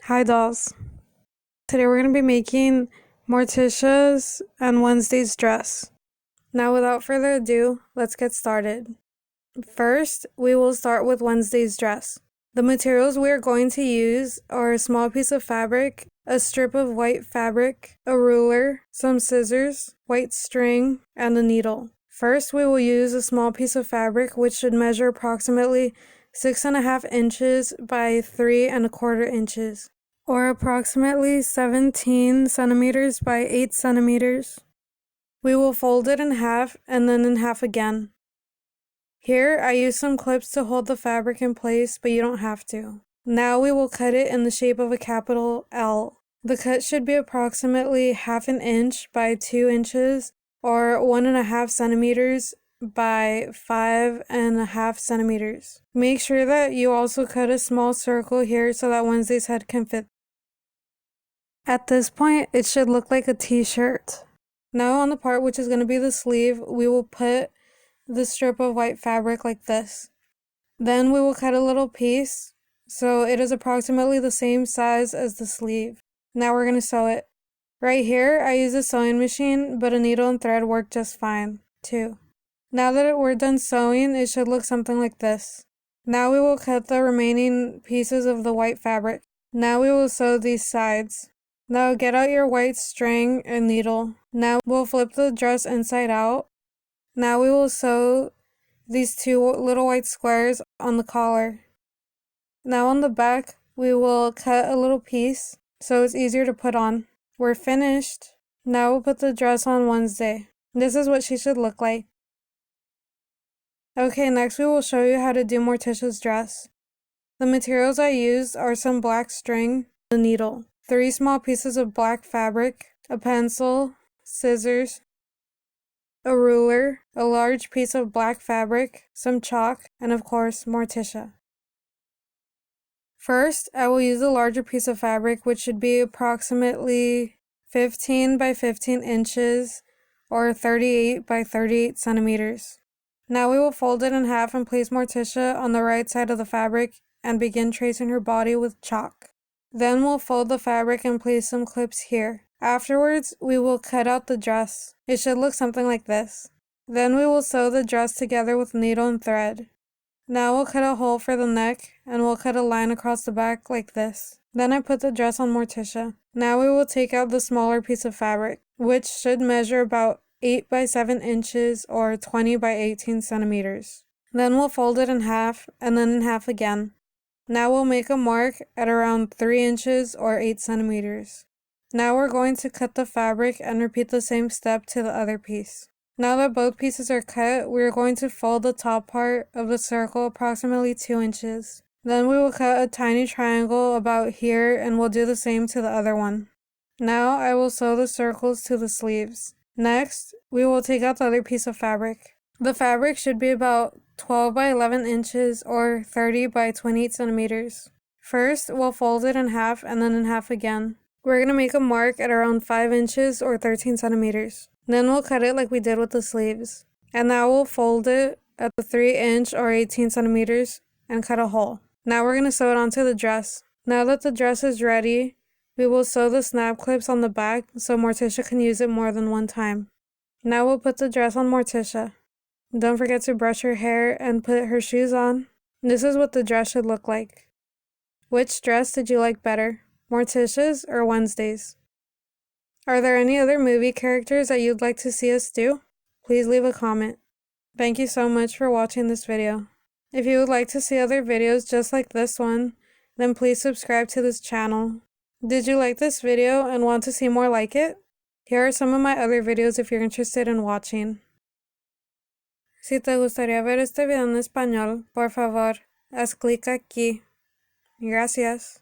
Hi dolls. Today we're going to be making Morticia's and Wednesday's dress. Now without further ado, let's get started. First, we will start with Wednesday's dress. The materials we are going to use are a small piece of fabric, a strip of white fabric, a ruler, some scissors, white string, and a needle. First, we will use a small piece of fabric which should measure approximately 6.5 inches by 3.25 inches. Or approximately 17 centimeters by 8 centimeters. We will fold it in half and then in half again. Here, I use some clips to hold the fabric in place, but you don't have to. Now we will cut it in the shape of a capital L. The cut should be approximately 1/2 inch by 2 inches or 1.5 centimeters by 5.5 centimeters. Make sure that you also cut a small circle here so that Wednesday's head can fit. At this point, it should look like a t-shirt. Now on the part which is going to be the sleeve, we will put the strip of white fabric like this. Then we will cut a little piece, so it is approximately the same size as the sleeve. Now we're going to sew it. Right here, I use a sewing machine, but a needle and thread work just fine, too. Now that we're done sewing, it should look something like this. Now we will cut the remaining pieces of the white fabric. Now we will sew these sides. Now get out your white string and needle. Now we'll flip the dress inside out. Now we will sew these 2 little white squares on the collar. Now on the back, we will cut a little piece so it's easier to put on. We're finished. Now we'll put the dress on Wednesday. This is what she should look like. Okay, next we will show you how to do Morticia's dress. The materials I used are some black string, a needle, 3 small pieces of black fabric, a pencil, scissors, a ruler, a large piece of black fabric, some chalk, and of course, Morticia. First, I will use a larger piece of fabric which should be approximately 15 by 15 inches or 38 by 38 centimeters. Now we will fold it in half and place Morticia on the right side of the fabric and begin tracing her body with chalk. Then we'll fold the fabric and place some clips here. Afterwards, we will cut out the dress. It should look something like this. Then we will sew the dress together with needle and thread. Now we'll cut a hole for the neck and we'll cut a line across the back like this. Then I put the dress on Morticia. Now we will take out the smaller piece of fabric, which should measure about 8 by 7 inches or 20 by 18 centimeters. Then we'll fold it in half and then in half again. Now we'll make a mark at around 3 inches or 8 centimeters. Now we're going to cut the fabric and repeat the same step to the other piece. Now that both pieces are cut, we are going to fold the top part of the circle approximately 2 inches. Then we will cut a tiny triangle about here and we'll do the same to the other one. Now I will sew the circles to the sleeves. Next, we will take out the other piece of fabric. The fabric should be about 12 by 11 inches or 30 by 28 centimeters. First, we'll fold it in half and then in half again. We're going to make a mark at around 5 inches or 13 centimeters. Then we'll cut it like we did with the sleeves. And now we'll fold it at the 3 inch or 18 centimeters and cut a hole. Now we're going to sew it onto the dress. Now that the dress is ready, we will sew the snap clips on the back so Morticia can use it more than one time. Now we'll put the dress on Morticia. Don't forget to brush her hair and put her shoes on. This is what the dress should look like. Which dress did you like better, Morticia's or Wednesday's? Are there any other movie characters that you'd like to see us do? Please leave a comment. Thank you so much for watching this video. If you would like to see other videos just like this one, then please subscribe to this channel. Did you like this video and want to see more like it? Here are some of my other videos if you're interested in watching. Si te gustaría ver este video en español, por favor, haz clic aquí. Gracias.